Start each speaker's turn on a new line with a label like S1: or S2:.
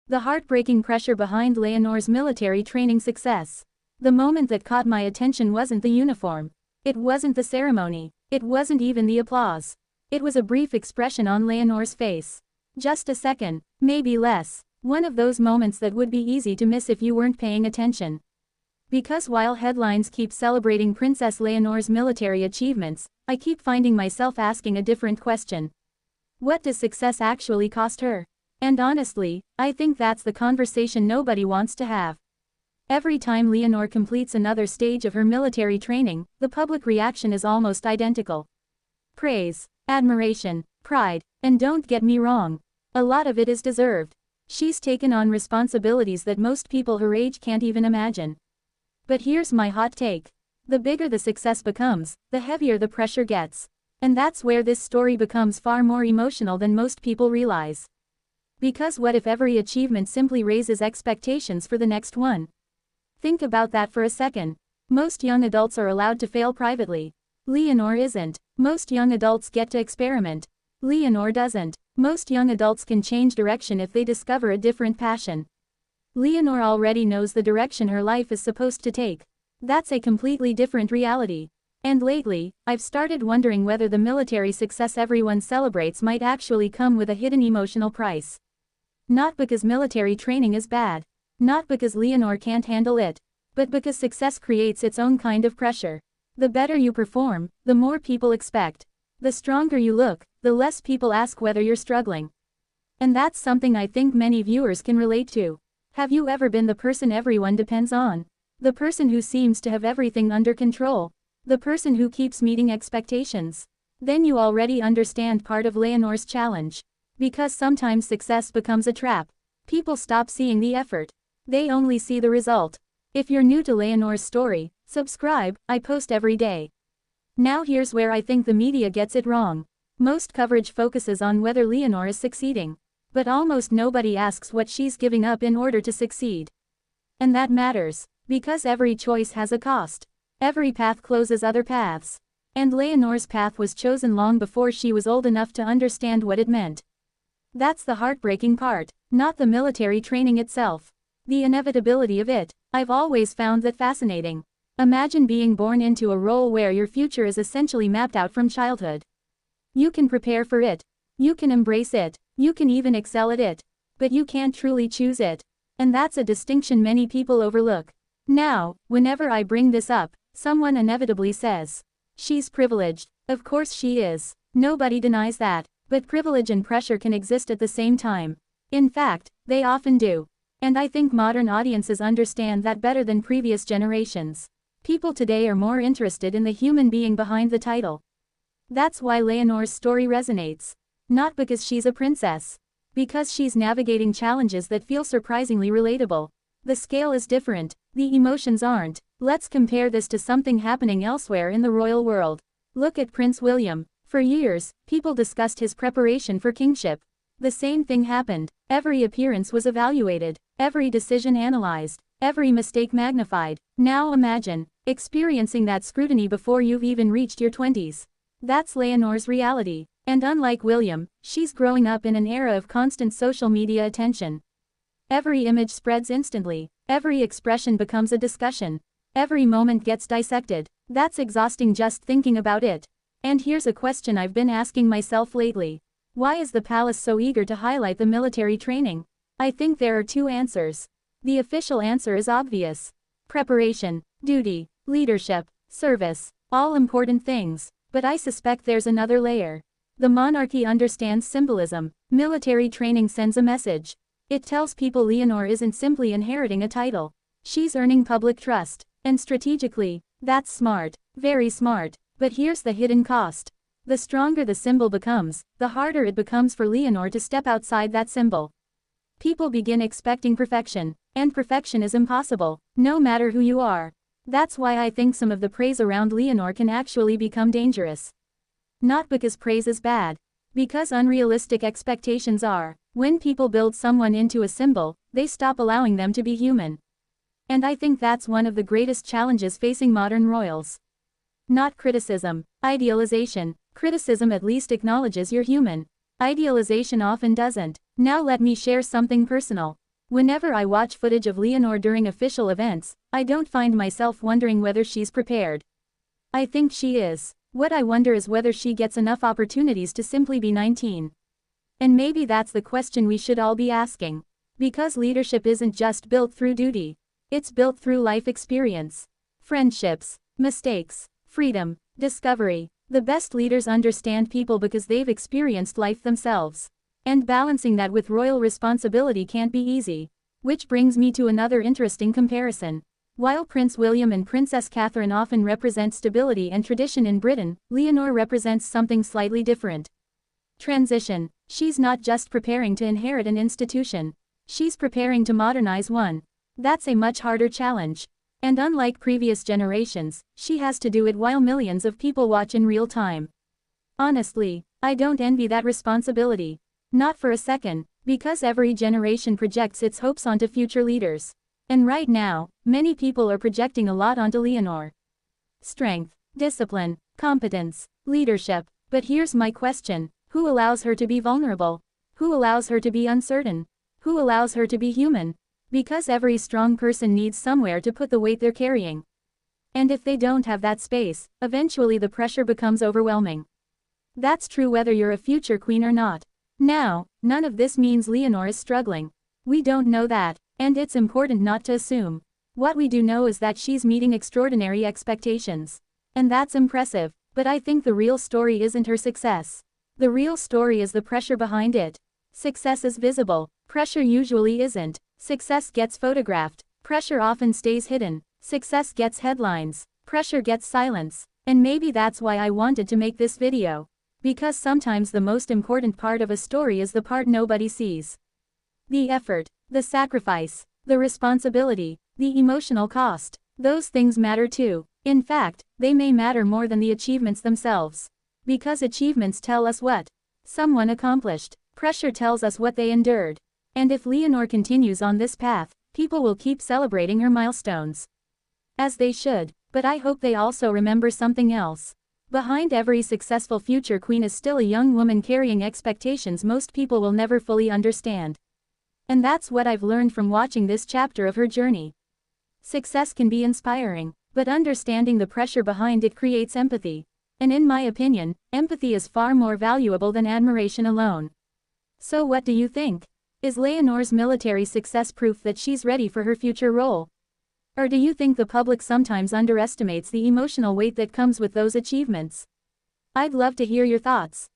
S1: The heartbreaking pressure behind Leonor's military training success. The moment that caught my attention wasn't the uniform. It wasn't the ceremony. It wasn't even the applause. It was a brief expression on Leonor's face. Just a second, maybe less. One of those moments that would be easy to miss if you weren't paying attention. Because while headlines keep celebrating Princess Leonor's military achievements, I keep finding myself asking a different question. What does success actually cost her? And honestly, I think that's the conversation nobody wants to have. Every time Leonor completes another stage of her military training, the public reaction is almost identical. Praise, admiration, pride, and don't get me wrong, a lot of it is deserved. She's taken on responsibilities that most people her age can't even imagine. But here's my hot take. The bigger the success becomes, the heavier the pressure gets. And that's where this story becomes far more emotional than most people realize. Because what if every achievement simply raises expectations for the next one? Think about that for a second. Most young adults are allowed to fail privately. Leonor isn't. Most young adults get to experiment. Leonor doesn't. Most young adults can change direction if they discover a different passion. Leonor already knows the direction her life is supposed to take. That's a completely different reality. And lately, I've started wondering whether the military success everyone celebrates might actually come with a hidden emotional price. Not because military training is bad. Not because Leonor can't handle it. But because success creates its own kind of pressure. The better you perform, the more people expect. The stronger you look, the less people ask whether you're struggling. And that's something I think many viewers can relate to. Have you ever been the person everyone depends on? The person who seems to have everything under control? The person who keeps meeting expectations? Then you already understand part of Leonor's challenge. Because sometimes success becomes a trap. People stop seeing the effort. They only see the result. If you're new to Leonor's story, subscribe, I post every day. Now here's where I think the media gets it wrong. Most coverage focuses on whether Leonor is succeeding. But almost nobody asks what she's giving up in order to succeed. And that matters, because every choice has a cost. Every path closes other paths. And Leonor's path was chosen long before she was old enough to understand what it meant. That's the heartbreaking part, not the military training itself. The inevitability of it. I've always found that fascinating. Imagine being born into a role where your future is essentially mapped out from childhood. You can prepare for it. You can embrace it. You can even excel at it. But you can't truly choose it. And that's a distinction many people overlook. Now, whenever I bring this up, someone inevitably says, she's privileged. Of course she is. Nobody denies that. But privilege and pressure can exist at the same time. In fact, they often do. And I think modern audiences understand that better than previous generations. People today are more interested in the human being behind the title. That's why Leonor's story resonates. Not because she's a princess. Because she's navigating challenges that feel surprisingly relatable. The scale is different, the emotions aren't. Let's compare this to something happening elsewhere in the royal world. Look at Prince William. For years, people discussed his preparation for kingship. The same thing happened. Every appearance was evaluated, every decision analyzed, every mistake magnified. Now imagine experiencing that scrutiny before you've even reached your 20s. That's Leonor's reality. And unlike William, she's growing up in an era of constant social media attention. Every image spreads instantly. Every expression becomes a discussion. Every moment gets dissected. That's exhausting just thinking about it. And here's a question I've been asking myself lately. Why is the palace so eager to highlight the military training? I think there are two answers. The official answer is obvious. Preparation, duty, leadership, service, all important things. But I suspect there's another layer. The monarchy understands symbolism. Military training sends a message. It tells people Leonor isn't simply inheriting a title. She's earning public trust. And strategically, that's smart. Very smart. But here's the hidden cost. The stronger the symbol becomes, the harder it becomes for Leonor to step outside that symbol. People begin expecting perfection. And perfection is impossible, no matter who you are. That's why I think some of the praise around Leonor can actually become dangerous. Not because praise is bad. Because unrealistic expectations are. When people build someone into a symbol, they stop allowing them to be human. And I think that's one of the greatest challenges facing modern royals. Not criticism, idealization. Criticism at least acknowledges you're human. Idealization often doesn't. Now let me share something personal. Whenever I watch footage of Leonor during official events, I don't find myself wondering whether she's prepared. I think she is. What I wonder is whether she gets enough opportunities to simply be 19. And maybe that's the question we should all be asking. Because leadership isn't just built through duty. It's built through life experience. Friendships, mistakes, freedom, discovery. The best leaders understand people because they've experienced life themselves. And balancing that with royal responsibility can't be easy. Which brings me to another interesting comparison. While Prince William and Princess Catherine often represent stability and tradition in Britain, Leonor represents something slightly different. Transition. She's not just preparing to inherit an institution. She's preparing to modernize one. That's a much harder challenge. And unlike previous generations, she has to do it while millions of people watch in real time. Honestly, I don't envy that responsibility. Not for a second, because every generation projects its hopes onto future leaders. And right now, many people are projecting a lot onto Leonor. Strength, discipline, competence, leadership. But here's my question. Who allows her to be vulnerable? Who allows her to be uncertain? Who allows her to be human? Because every strong person needs somewhere to put the weight they're carrying. And if they don't have that space, eventually the pressure becomes overwhelming. That's true whether you're a future queen or not. Now, none of this means Leonor is struggling. We don't know that, and it's important not to assume. What we do know is that she's meeting extraordinary expectations. And that's impressive, but I think the real story isn't her success. The real story is the pressure behind it. Success is visible, pressure usually isn't. Success gets photographed, pressure often stays hidden. Success gets headlines, pressure gets silence. And maybe that's why I wanted to make this video. Because sometimes the most important part of a story is the part nobody sees. The effort, the sacrifice, the responsibility, the emotional cost. Those things matter too. In fact, they may matter more than the achievements themselves. Because achievements tell us what someone accomplished. Pressure tells us what they endured. And if Leonor continues on this path, people will keep celebrating her milestones. As they should, but I hope they also remember something else. Behind every successful future queen is still a young woman carrying expectations most people will never fully understand. And that's what I've learned from watching this chapter of her journey. Success can be inspiring, but understanding the pressure behind it creates empathy. And in my opinion, empathy is far more valuable than admiration alone. So what do you think? Is Leonor's military success proof that she's ready for her future role? Or do you think the public sometimes underestimates the emotional weight that comes with those achievements? I'd love to hear your thoughts.